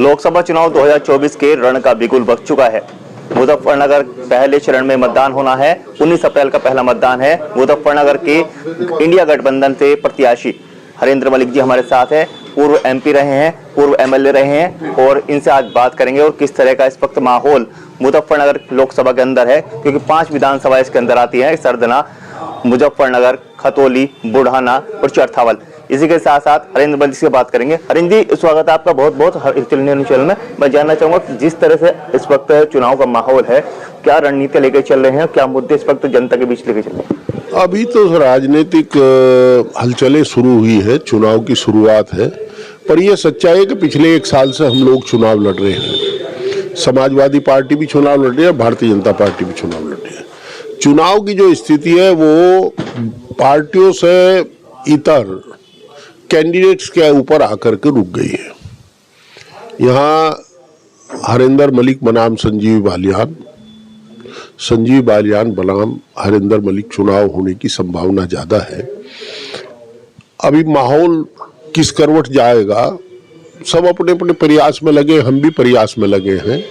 लोकसभा चुनाव 2024 के रण का बिगुल बज चुका है। मुजफ्फरनगर पहले चरण में मतदान होना है। 19 अप्रैल का पहला मतदान है। मुजफ्फरनगर के इंडिया गठबंधन से प्रत्याशी हरेंद्र मलिक जी हमारे साथ है। पूर्व एमपी रहे हैं, पूर्व एमएलए रहे हैं और इनसे आज बात करेंगे और किस तरह का इस वक्त माहौल मुजफ्फरनगर लोकसभा के अंदर है, क्योंकि 5 विधानसभा इसके अंदर आती है: सरदना, मुजफ्फरनगर, खतौली, बुढ़ाना और चरथावल। इसी के साथ साथ हरेंद्र मलिक से बात करेंगे। हरेंद्र जी, स्वागत है आपका बहुत बहुत चैनल में। मैं जानना चाहूंगा कि जिस तरह से इस वक्त चुनाव का माहौल है, क्या रणनीति लेके चल रहे हैं, क्या मुद्दे इस वक्त जनता के बीच लेके चल रहे हैं? अभी तो राजनीतिक हलचलें शुरू हुई है, चुनाव की शुरुआत है, पर यह सच्चाई है कि पिछले 1 साल से हम लोग चुनाव लड़ रहे हैं। समाजवादी पार्टी भी चुनाव लड़ रही है, भारतीय जनता पार्टी भी चुनाव लड़ रही है। चुनाव की जो स्थिति है वो पार्टियों से इतर कैंडिडेट्स के ऊपर आकर के रुक गई है। यहाँ हरेंद्र मलिक बनाम संजीव बालियान बनाम हरेंद्र मलिक चुनाव होने की संभावना ज्यादा है। अभी माहौल किस करवट जाएगा, सब अपने अपने प्रयास में लगे, हम भी प्रयास में लगे हैं।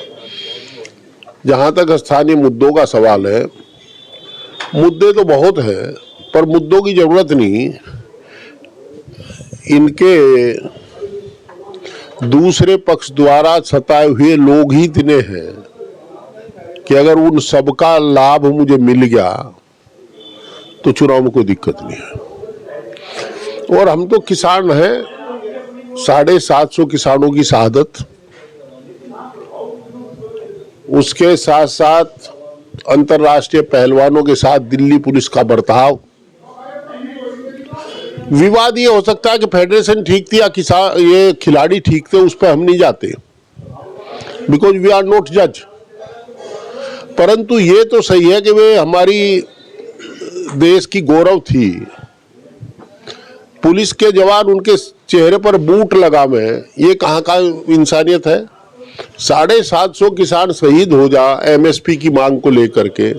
जहां तक स्थानीय मुद्दों का सवाल है, मुद्दे तो बहुत है, पर मुद्दों की जरूरत नहीं। इनके दूसरे पक्ष द्वारा सताए हुए लोग ही इतने हैं कि अगर उन सबका लाभ मुझे मिल गया तो चुनाव में कोई दिक्कत नहीं है। और हम तो किसान हैं, 750 किसानों की शहादत, उसके साथ साथ अंतर्राष्ट्रीय पहलवानों के साथ दिल्ली पुलिस का बर्ताव। विवाद ये हो सकता है कि फेडरेशन ठीक थी या ये खिलाड़ी ठीक थे, उस पर हम नहीं जाते, बिकॉज वी आर नॉट जज। परंतु ये तो सही है कि वे हमारी देश की गौरव थी। पुलिस के जवान, उनके चेहरे पर बूट लगावे, ये कहाँ का इंसानियत है? 750 किसान शहीद हो जा एमएसपी की मांग को लेकर के,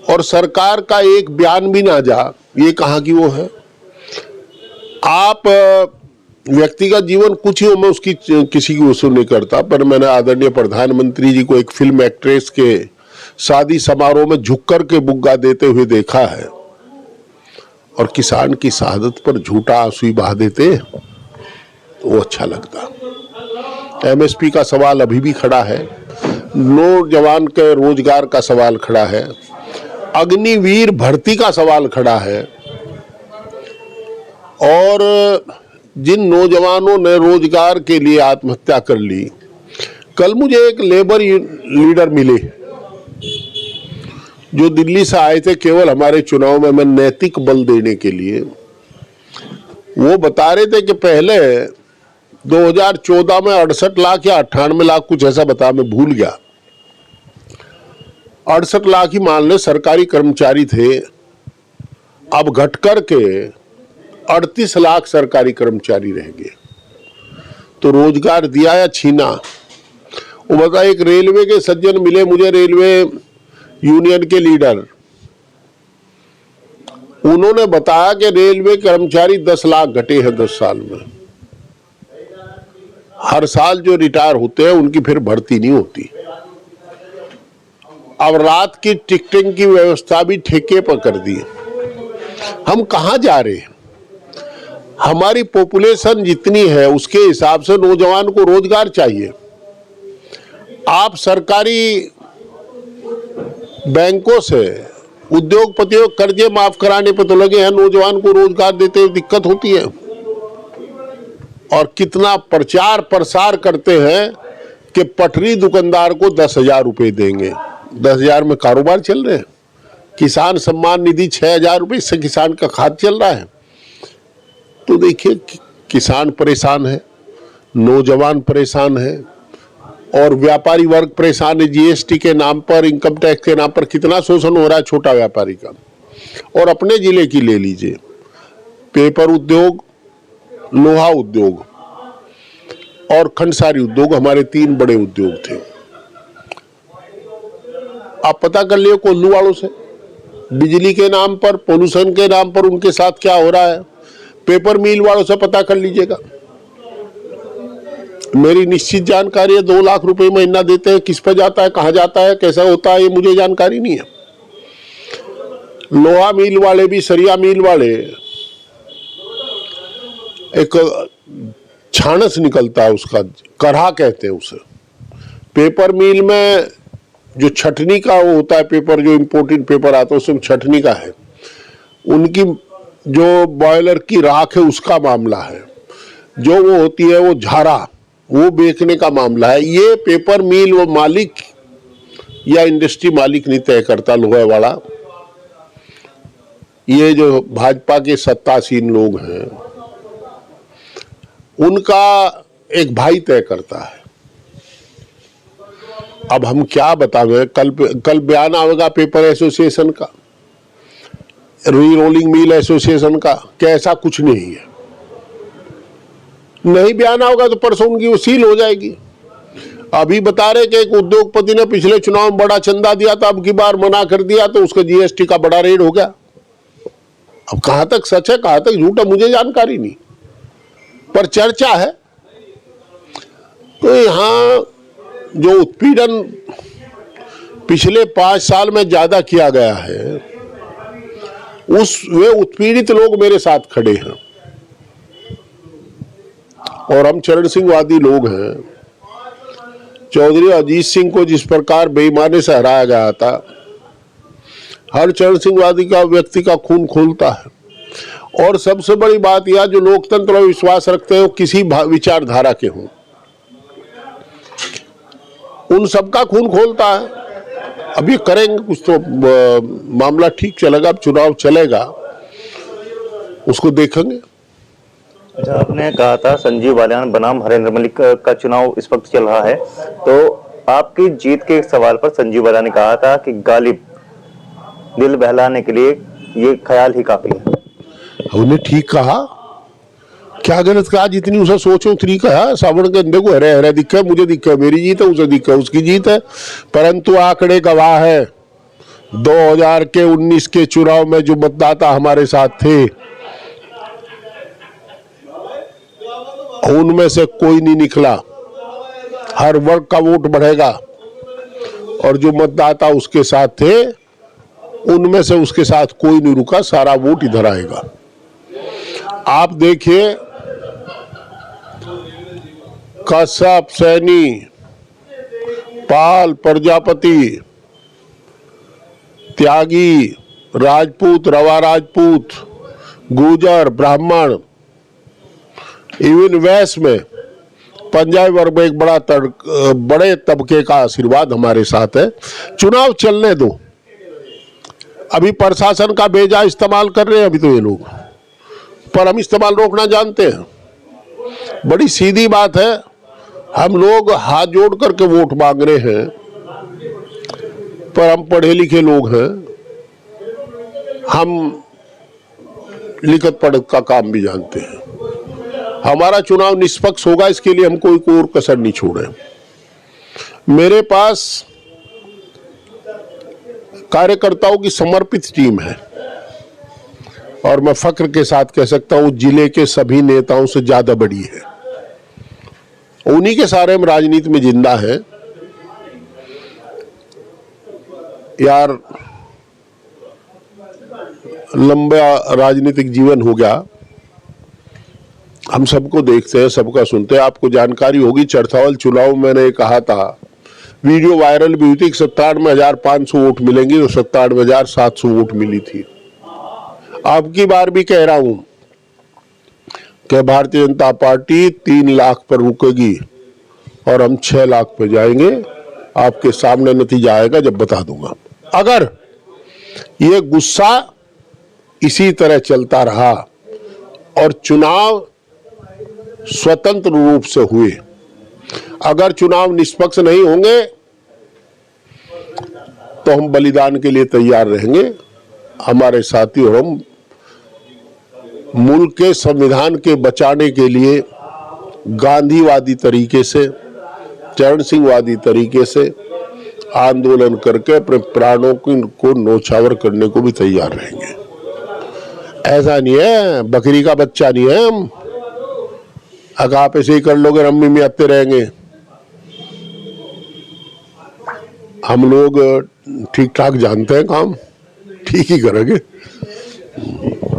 और सरकार का एक बयान भी ना जा, ये कहाँ की वो है? आप व्यक्तिगत जीवन कुछ ही हो, मैं उसकी किसी की वसूल नहीं करता, पर मैंने आदरणीय प्रधानमंत्री जी को एक फिल्म एक्ट्रेस के शादी समारोह में झुक कर के बुग्गा देते हुए देखा है, और किसान की शहादत पर झूठा आंसू बहा देते तो वो अच्छा लगता। एमएसपी का सवाल अभी भी खड़ा है, नौजवान के रोजगार का सवाल खड़ा है, अग्निवीर भर्ती का सवाल खड़ा है, और जिन नौजवानों ने रोजगार के लिए आत्महत्या कर ली। कल मुझे एक लेबर लीडर मिले जो दिल्ली से आए थे केवल हमारे चुनाव में नैतिक बल देने के लिए। वो बता रहे थे कि पहले 2014 में 68 लाख या 98 लाख कुछ ऐसा बता, मैं भूल गया, 68 लाख ही मान ले सरकारी कर्मचारी थे। अब घट कर के 38 लाख सरकारी कर्मचारी रह गए। तो रोजगार दिया या छीना? वो बता, एक रेलवे के सज्जन मिले मुझे, रेलवे यूनियन के लीडर, उन्होंने बताया कि रेलवे कर्मचारी 10 लाख घटे हैं 10 साल में। हर साल जो रिटायर होते हैं उनकी फिर भर्ती नहीं होती। अब रात की टिकटिंग की व्यवस्था भी ठेके पर कर दी। हम कहां जा रहे हैं? हमारी पॉपुलेशन जितनी है उसके हिसाब से नौजवान को रोजगार चाहिए। आप सरकारी बैंकों से उद्योगपतियों कर्जे माफ कराने पर तो लगे हैं, नौजवान को रोजगार देते हुए दिक्कत होती है। और कितना प्रचार प्रसार करते हैं कि पटरी दुकानदार को 10,000 रुपए देंगे। 10,000 में कारोबार चल रहे हैं। किसान सम्मान निधि 6,000 रुपए, इससे किसान का खाद चल रहा है। तो देखिए, किसान परेशान है, नौजवान परेशान है, और व्यापारी वर्ग परेशान है। जीएसटी के नाम पर, इनकम टैक्स के नाम पर कितना शोषण हो रहा है छोटा व्यापारी का। और अपने जिले की ले लीजिए, पेपर उद्योग, लोहा उद्योग और खंडसारी उद्योग, हमारे 3 बड़े उद्योग थे। आप पता कर लिए कोल्लू वालों से, बिजली के नाम पर, पोल्यूशन के नाम पर उनके साथ क्या हो रहा है। पेपर मिल वालों से पता कर लीजिएगा। मेरी निश्चित जानकारी है 2 लाख रुपए महीना देते हैं, किस पे जाता है, कहाँ जाता है, कैसा होता है, ये मुझे जानकारी नहीं है। लोहा मिल वाले भी, सरिया मिल वाले, एक छानस निकलता है उसका, करहा कहते हैं उसे। पेपर मिल में जो छटनी का वो होता है पेपर, जो इम्पोर्टेड पेपर आता है उसमें छटनी का है, उनकी जो बॉयलर की राख है उसका मामला है। जो वो होती है वो झारा, वो बेचने का मामला है। ये पेपर मिल वो मालिक या इंडस्ट्री मालिक नहीं तय करता, लोहे वाला। ये जो भाजपा के सत्तासीन लोग हैं उनका एक भाई तय करता है। अब हम क्या बतावे, कल बयान आएगा पेपर एसोसिएशन का, री रोलिंग मिल एसोसिएशन का, क्या ऐसा कुछ नहीं है? नहीं बयान होगा तो परसों उनकी वो सील हो जाएगी। अभी बता रहे कि एक उद्योगपति ने पिछले चुनाव में बड़ा चंदा दिया था, अब की बार मना कर दिया तो उसका जीएसटी का बड़ा रेड हो गया। अब कहां तक सच है कहां तक झूठ है मुझे जानकारी नहीं, पर चर्चा है। तो यहां जो उत्पीड़न पिछले 5 साल में ज्यादा किया गया है, वे उत्पीड़ित लोग मेरे साथ खड़े हैं और हम चरण सिंहवादी लोग हैं। चौधरी अजीत सिंह को जिस प्रकार बेईमानी से हराया गया था, हर चरण सिंहवादी का व्यक्ति का खून खोलता है। और सबसे बड़ी बात यह, जो लोकतंत्र में विश्वास रखते हो, किसी विचारधारा के हों, उन सबका खून खोलता है। अभी करेंगे कुछ तो मामला ठीक चलेगा, अब चुनाव चलेगा उसको देखेंगे। अच्छा, आपने कहा था संजीव बालियान बनाम हरेंद्र मलिक का चुनाव इस वक्त चल रहा है, तो आपकी जीत के सवाल पर संजीव बालियान ने कहा था कि गालिब दिल बहलाने के लिए ये ख्याल ही काफी है। उन्होंने ठीक कहा, क्या गलत कहा? जितनी उसे सोचो उतनी कहा। सावण के अंदर को हरे हरे दिखे, मुझे दिखे मेरी जीत है, उसे दिखे उसकी जीत है। परंतु आंकड़े गवाह है, 2019 के चुनाव में जो मतदाता हमारे साथ थे उनमें से कोई नहीं निकला। हर वर्ग का वोट बढ़ेगा और जो मतदाता उसके साथ थे उनमें से उसके साथ कोई नहीं रुका, सारा वोट इधर आएगा। आप देखिए, कश्यप, सैनी, पाल, प्रजापति, त्यागी, राजपूत, रवा राजपूत, गुर्जर, ब्राह्मण, इवन वैश्य में पंजाबी वर्ग में एक बड़े तबके का आशीर्वाद हमारे साथ है। चुनाव चलने दो, अभी प्रशासन का बेजा इस्तेमाल कर रहे हैं अभी तो ये लोग, पर हम इस्तेमाल रोकना जानते हैं। बड़ी सीधी बात है, हम लोग हाथ जोड़ करके वोट मांग रहे हैं, पर हम पढ़े लिखे लोग हैं, हम लिखत पढ़त का काम भी जानते हैं। हमारा चुनाव निष्पक्ष होगा, इसके लिए हम कोई कोर कसर नहीं छोड़े। मेरे पास कार्यकर्ताओं की समर्पित टीम है और मैं फक्र के साथ कह सकता हूं जिले के सभी नेताओं से ज्यादा बड़ी है। उन्हीं के सारे हम राजनीति में जिंदा है। यार, लंबा राजनीतिक जीवन हो गया, हम सबको देखते हैं, सबका सुनते हैं। आपको जानकारी होगी, चरथावल चुनाव में मैंने कहा था, वीडियो वायरल भी हुई थी, 97,500 वोट मिलेंगे, तो 97,700 वोट मिली थी। अब की बार भी कह रहा हूं कि भारतीय जनता पार्टी 3 लाख पर रुकेगी और हम 6 लाख पर जाएंगे। आपके सामने नतीजा आएगा जब बता दूंगा। अगर ये गुस्सा इसी तरह चलता रहा और चुनाव स्वतंत्र रूप से हुए, अगर चुनाव निष्पक्ष नहीं होंगे तो हम बलिदान के लिए तैयार रहेंगे। हमारे साथी और हम मुल्क के संविधान के बचाने के लिए गांधीवादी तरीके से, चरण सिंहवादी तरीके से आंदोलन करके अपने प्राणों को नौछावर करने को भी तैयार रहेंगे। ऐसा नहीं है, बकरी का बच्चा नहीं है हम। अगर आप ऐसे ही कर लोगे रम्मी में आते रहेंगे, हम लोग ठीक ठाक जानते हैं काम, ठीक ही करेंगे।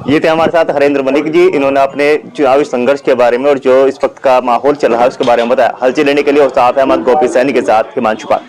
ये थे हमारे साथ हरेंद्र मलिक जी। इन्होंने अपने चुनावी संघर्ष के बारे में और जो इस वक्त का माहौल चल रहा है उसके बारे में बताया। हलचल लेने के लिए और साथ है हमारे गोपी सैनी के साथ हिमांशु पाल।